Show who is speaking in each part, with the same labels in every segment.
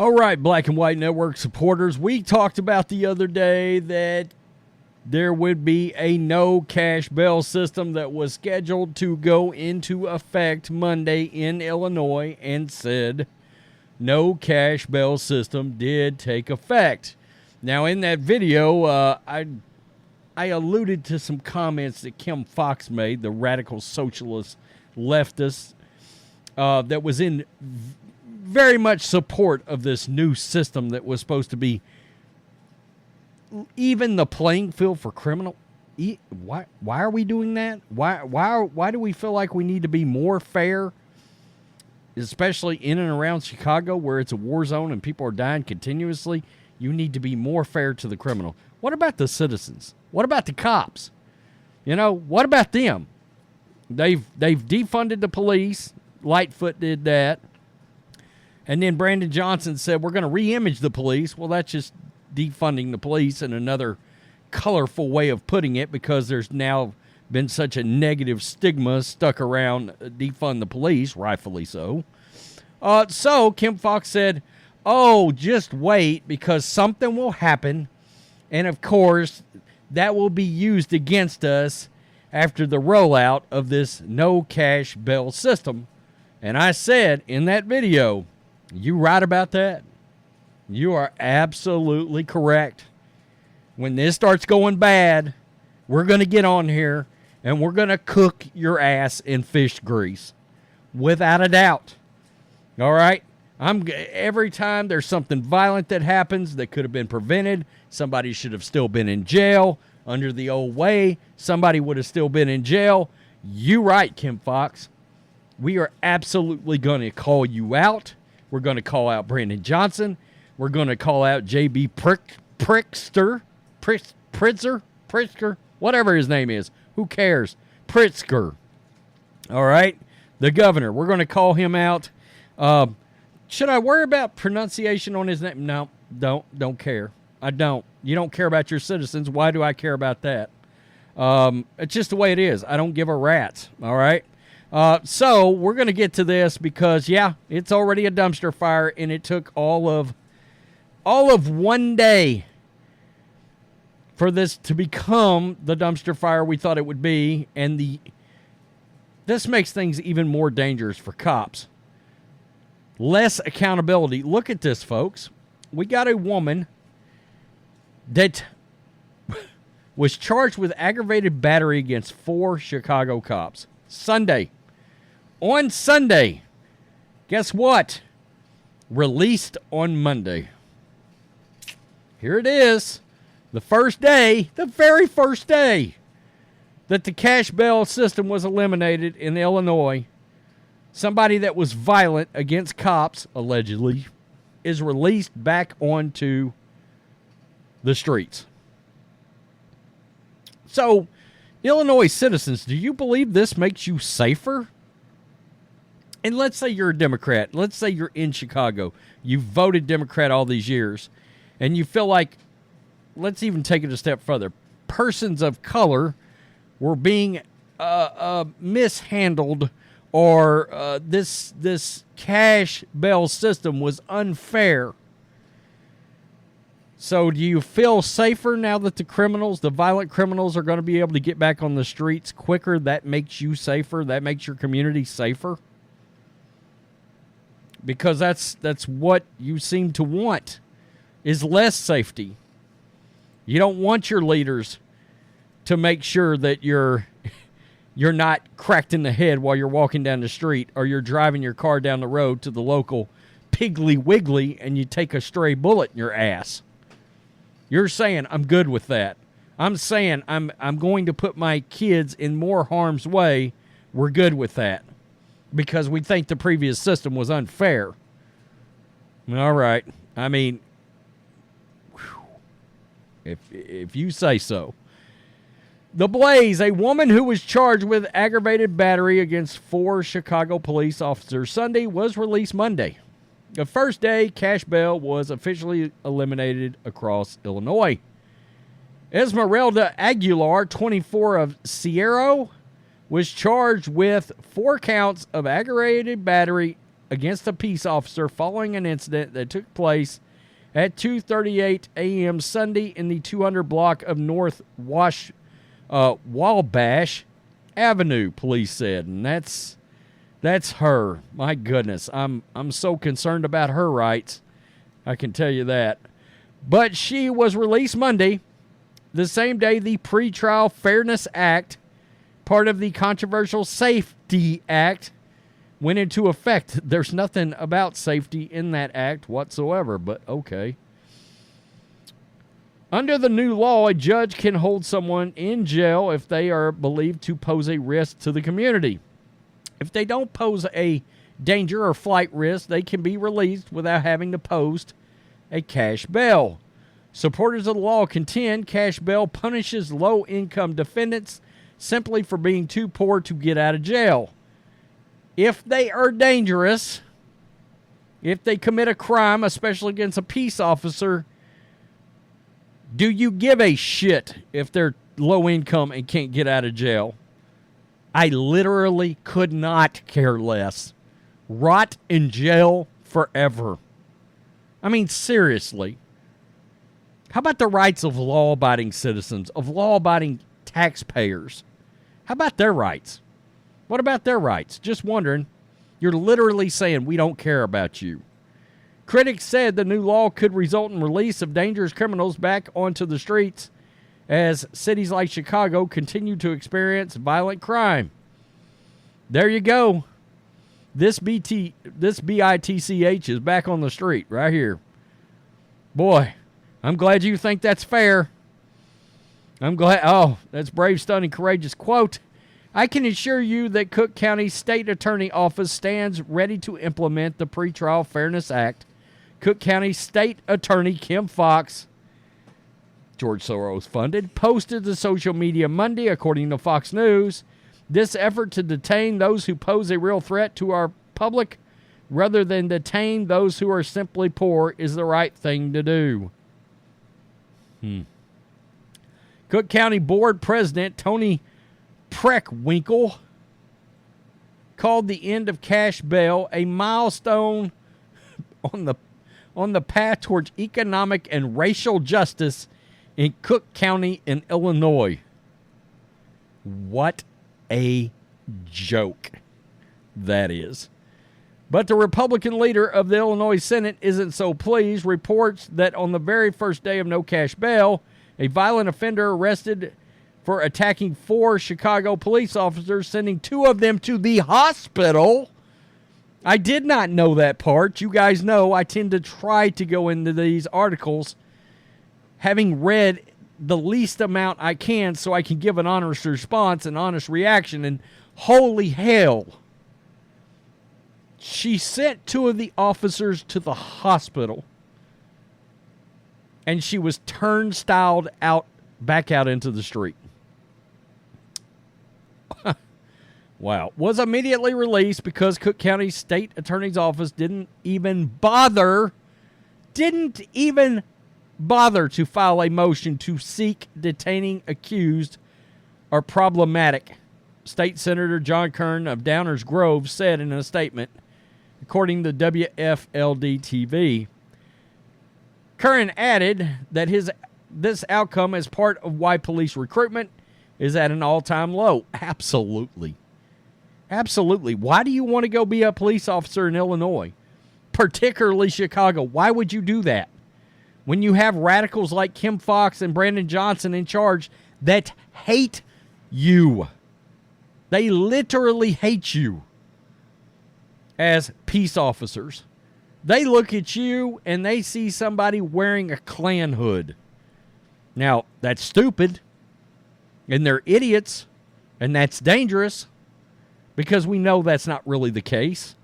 Speaker 1: All right, Black and White Network supporters, we talked about the other day that there would be a no cash bail system that was scheduled to go into effect Monday in Illinois, and said no cash bail system did take effect. Now, in that video, I alluded to some comments that Kim Foxx made, the radical socialist leftist, that was in very much support of this new system that was supposed to be even the playing field for criminal. Why are we doing that? Why do we feel like we need to be more fair, especially in and around Chicago where it's a war zone and people are dying continuously? You need to be more fair to the criminal. What about the citizens? What about the cops? You know, what about them? They've defunded the police. Lightfoot did that. And then Brandon Johnson said, we're going to re-image the police. Well, that's just defunding the police in another colorful way of putting it, because there's now been such a negative stigma stuck around defund the police, rightfully so. So Kim Foxx said, oh, just wait, because something will happen. And, of course, that will be used against us after the rollout of this no cash bail system. And I said in that video, you right about that? You are absolutely correct. When this starts going bad, we're going to get on here and we're going to cook your ass in fish grease. Without a doubt. All right? Every time there's something violent that happens that could have been prevented, somebody should have still been in jail. Under the old way, somebody would have still been in jail. You right, Kim Foxx. We are absolutely going to call you out. We're going to call out Brandon Johnson. We're going to call out J.B. Pritzker, whatever his name is. Who cares? Pritzker. All right? The governor. We're going to call him out. Should I worry about pronunciation on his name? No, don't care. I don't. You don't care about your citizens. Why do I care about that? It's just the way it is. I don't give a rat's. All right? So we're going to get to this because, yeah, it's already a dumpster fire, and it took all of 1 day for this to become the dumpster fire we thought it would be, and this makes things even more dangerous for cops. Less accountability. Look at this, folks. We got a woman that was charged with aggravated battery against 4 Chicago cops. On Sunday, guess what? Released on Monday. Here it is. The very first day that the cash bail system was eliminated in Illinois. Somebody that was violent against cops, allegedly, is released back onto the streets. So, Illinois citizens, do you believe this makes you safer? And let's say you're a Democrat. Let's say you're in Chicago. You've voted Democrat all these years. And you feel like, let's even take it a step further. Persons of color were being mishandled, or this cash bail system was unfair. So do you feel safer now that the violent criminals are going to be able to get back on the streets quicker? That makes you safer? That makes your community safer? Because that's what you seem to want, is less safety. You don't want your leaders to make sure that you're not cracked in the head while you're walking down the street, or you're driving your car down the road to the local Piggly Wiggly and you take a stray bullet in your ass. You're saying, I'm good with that. I'm saying I'm going to put my kids in more harm's way. We're good with that because we think the previous system was unfair. All right. I mean, if you say so. The Blaze, a woman who was charged with aggravated battery against 4 Chicago police officers Sunday, was released Monday. The first day, cash bail was officially eliminated across Illinois. Esmeralda Aguilar, 24, of Sierra, was charged with 4 counts of aggravated battery against a peace officer following an incident that took place at 2:38 a.m. Sunday in the 200 block of North Wabash Avenue, police said. And that's her. My goodness. I'm so concerned about her rights. I can tell you that. But she was released Monday, the same day the Pretrial Fairness Act, part of the controversial Safety Act, went into effect. There's nothing about safety in that act whatsoever, but okay. Under the new law, a judge can hold someone in jail if they are believed to pose a risk to the community. If they don't pose a danger or flight risk, they can be released without having to post a cash bail. Supporters of the law contend cash bail punishes low-income defendants simply for being too poor to get out of jail. If they are dangerous, if they commit a crime, especially against a peace officer, do you give a shit if they're low income and can't get out of jail? I literally could not care less. Rot in jail forever. I mean, seriously. How about the rights of law-abiding citizens, of law-abiding taxpayers? How about their rights? What about their rights? Just wondering. You're literally saying we don't care about you. Critics said the new law could result in release of dangerous criminals back onto the streets as cities like Chicago continue to experience violent crime. There you go. This BITCH is back on the street right here. Boy, I'm glad you think that's fair. I'm glad. Oh, that's brave, stunning, courageous. Quote, I can assure you that Cook County State Attorney Office stands ready to implement the Pretrial Fairness Act. Cook County State Attorney Kim Foxx, George Soros funded, posted to social media Monday, according to Fox News. This effort to detain those who pose a real threat to our public rather than detain those who are simply poor is the right thing to do. Cook County Board President Tony Preckwinkle called the end of cash bail a milestone on the path towards economic and racial justice in Cook County in Illinois. What a joke that is. But the Republican leader of the Illinois Senate isn't so pleased. Reports that on the very first day of no cash bail, a violent offender arrested for attacking 4 Chicago police officers, sending 2 of them to the hospital. I did not know that part. You guys know I tend to try to go into these articles having read the least amount I can so I can give an honest response, an honest reaction, and holy hell. She sent 2 of the officers to the hospital, and she was turnstiled back out into the street. Wow. Was immediately released because Cook County State Attorney's Office didn't even bother to file a motion to seek detaining accused or problematic. State Senator John Kern of Downers Grove said in a statement, according to WFLD-TV. Kern added that this outcome is part of why police recruitment is at an all-time low. Absolutely. Absolutely. Why do you want to go be a police officer in Illinois? Particularly Chicago. Why would you do that? When you have radicals like Kim Foxx and Brandon Johnson in charge that hate you. They literally hate you as peace officers. They look at you and they see somebody wearing a Klan hood. Now, that's stupid. And they're idiots. And that's dangerous. Because we know that's not really the case.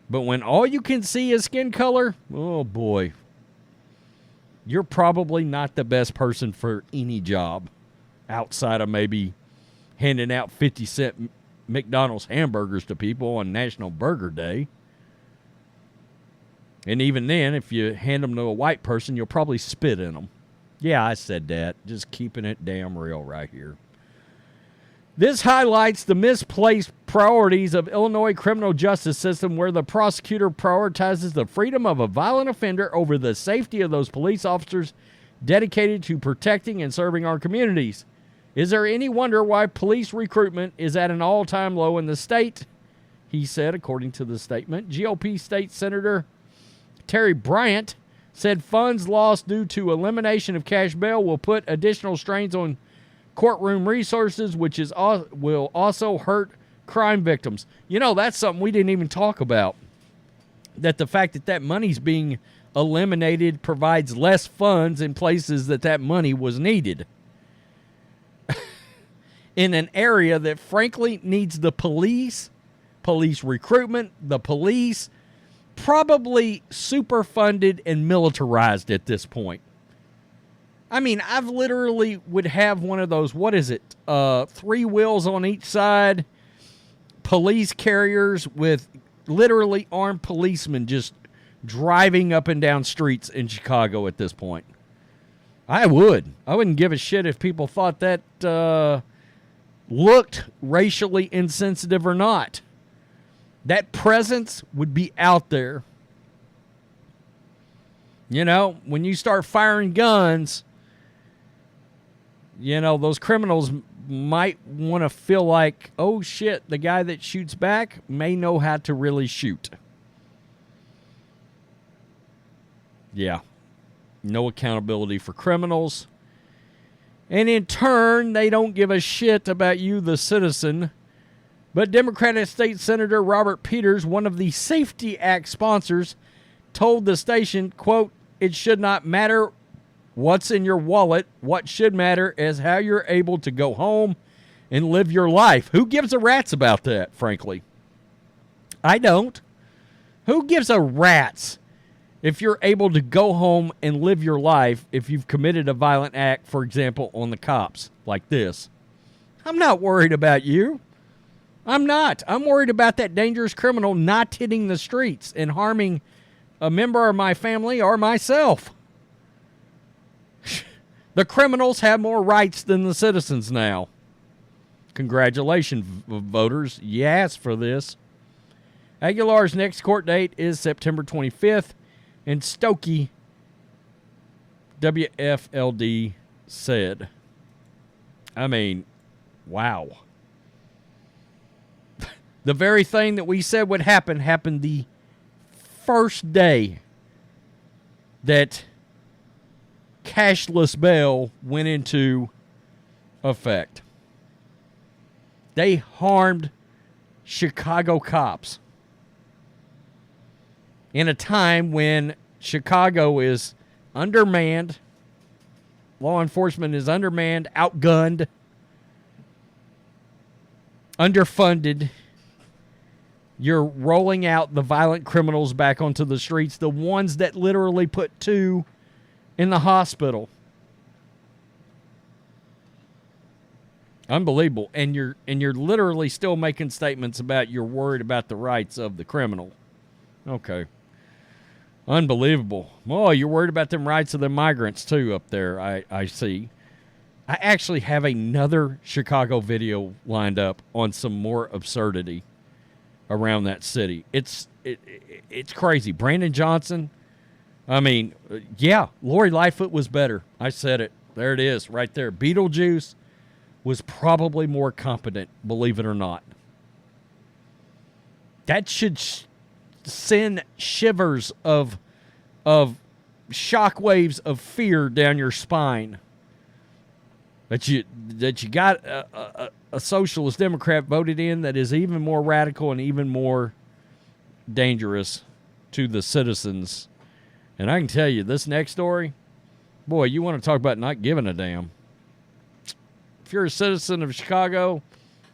Speaker 1: But when all you can see is skin color, oh boy. You're probably not the best person for any job. Outside of maybe handing out 50-cent McDonald's hamburgers to people on National Burger Day. And even then, if you hand them to a white person, you'll probably spit in them. Yeah, I said that. Just keeping it damn real right here. This highlights the misplaced priorities of Illinois criminal justice system, where the prosecutor prioritizes the freedom of a violent offender over the safety of those police officers dedicated to protecting and serving our communities. Is there any wonder why police recruitment is at an all-time low in the state? He said, according to the statement. GOP State Senator Terry Bryant said funds lost due to elimination of cash bail will put additional strains on courtroom resources, which will also hurt crime victims. You know, that's something we didn't even talk about. That the fact that money's being eliminated provides less funds in places that money was needed. In an area that frankly needs the police recruitment, the police probably super funded and militarized at this point. I mean, I've literally would have one of those, 3 wheels on each side, police carriers with literally armed policemen just driving up and down streets in Chicago at this point. I wouldn't give a shit if people thought that looked racially insensitive or not. That presence would be out there. You know, when you start firing guns, you know, those criminals might want to feel like, oh shit, the guy that shoots back may know how to really shoot. Yeah. No accountability for criminals. And in turn, they don't give a shit about you, the citizen. But Democratic State Senator Robert Peters, one of the Safety Act sponsors, told the station, quote, "It should not matter what's in your wallet. What should matter is how you're able to go home and live your life." Who gives a rat's about that, frankly? I don't. Who gives a rat's if you're able to go home and live your life if you've committed a violent act, for example, on the cops like this? I'm not worried about you. I'm not. I'm worried about that dangerous criminal not hitting the streets and harming a member of my family or myself. The criminals have more rights than the citizens now. Congratulations, voters. You asked for this. Aguilar's next court date is September 25th, and Stokey, WFLD, said. I mean, wow. The very thing that we said would happen happened the first day that cashless bail went into effect. They harmed Chicago cops in a time when Chicago is undermanned, law enforcement is undermanned, outgunned, underfunded. You're rolling out the violent criminals back onto the streets, the ones that literally put 2 in the hospital. Unbelievable. And you're literally still making statements about you're worried about the rights of the criminal. Okay. Unbelievable. Oh, you're worried about them rights of the migrants too up there, I see. I actually have another Chicago video lined up on some more absurdity around that city. It's crazy. Brandon Johnson. I mean, yeah, Lori Lightfoot was better. I said it. There it is, right there. Beetlejuice was probably more competent, believe it or not. That should send shivers of shockwaves of fear down your spine. That you got a socialist Democrat voted in that is even more radical and even more dangerous to the citizens. And I can tell you, this next story, boy, you want to talk about not giving a damn. If you're a citizen of Chicago,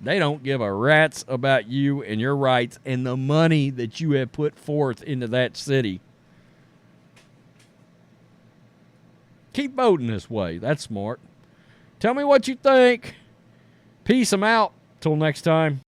Speaker 1: they don't give a rat's about you and your rights and the money that you have put forth into that city. Keep voting this way. That's smart. Tell me what you think. Peace. I'm out. Till next time.